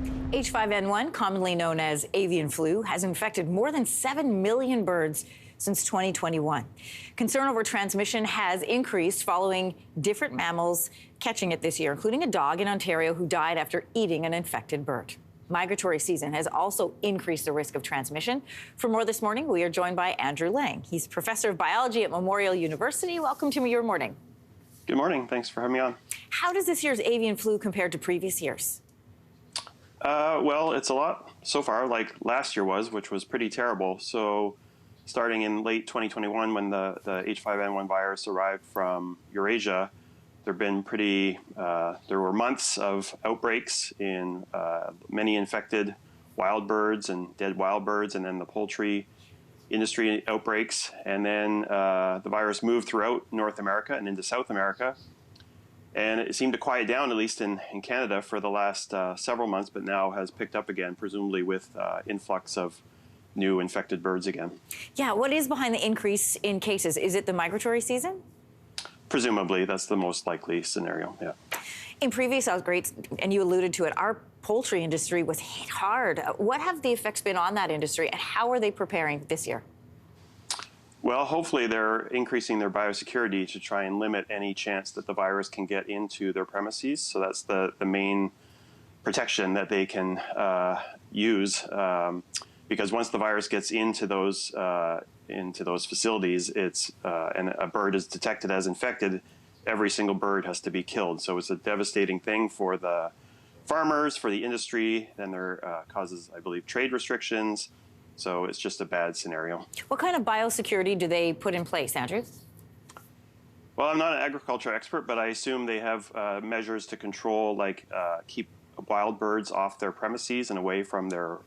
H5N1, commonly known as avian flu, has infected more than 7 million birds since 2021. Concern over transmission has increased following different mammals catching it this year, including a dog in Ontario who died after eating an infected bird. Migratory season has also increased the risk of transmission. For more this morning, we are joined by Andrew Lang. He's professor of biology at Memorial University. Welcome to Your Morning. Good morning. Thanks for having me on. How does this year's avian flu compare to previous years? Well, it's a lot so far like last year was, which was pretty terrible. So starting in late 2021, when the H5N1 virus arrived from Eurasia, there were months of outbreaks in many infected wild birds and dead wild birds, and then the poultry industry outbreaks. And then the virus moved throughout North America and into South America. And it seemed to quiet down, at least in Canada, for the last several months, but now has picked up again, presumably with influx of new infected birds again. Yeah, what is behind the increase in cases? Is it the migratory season? Presumably, that's the most likely scenario, yeah. In previous outbreaks, and you alluded to it, our poultry industry was hit hard. What have the effects been on that industry, and how are they preparing this year? Well, hopefully they're increasing their biosecurity to try and limit any chance that the virus can get into their premises. So that's the main protection that they can use, because once the virus gets into those facilities, and a bird is detected as infected, every single bird has to be killed. So it's a devastating thing for the farmers, for the industry. Then there causes, I believe, trade restrictions. So it's just a bad scenario. What kind of biosecurity do they put in place, Andrew? Well, I'm not an agriculture expert, but I assume they have measures to control, like keep wild birds off their premises and away from their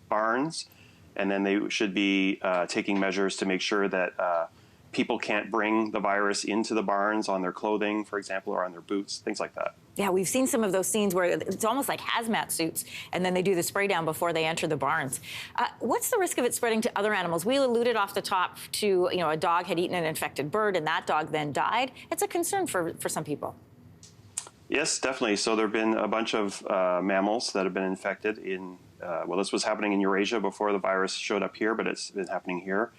barns. And then they should be taking measures to make sure that people can't bring the virus into the barns on their clothing, for example, or on their boots, things like that. Yeah, we've seen some of those scenes where it's almost like hazmat suits, and then they do the spray down before they enter the barns. What's the risk of it spreading to other animals? We alluded off the top to, a dog had eaten an infected bird, and that dog then died. It's a concern for some people. Yes, definitely. So there have been a bunch of mammals that have been infected in, well, this was happening in Eurasia before the virus showed up here, but it's been happening here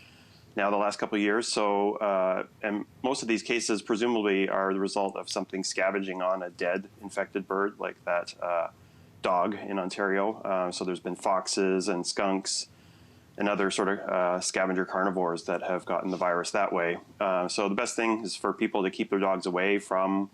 now the last couple of years. So, and most of these cases presumably are the result of something scavenging on a dead infected bird, like that dog in Ontario. So there's been foxes and skunks and other sort of scavenger carnivores that have gotten the virus that way. So the best thing is for people to keep their dogs away from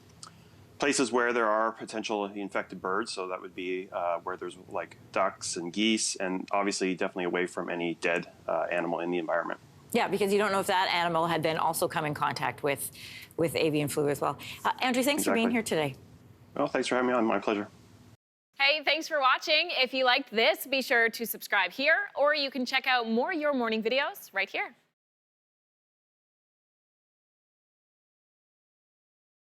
places where there are potential infected birds. So that would be where there's like ducks and geese, and obviously definitely away from any dead animal in the environment. Yeah, because you don't know if that animal had then also come in contact with avian flu as well. Andrew, thanks for being here today. Well, thanks for having me on. My pleasure. Hey, thanks for watching. If you liked this, be sure to subscribe here, or you can check out more Your Morning videos right here.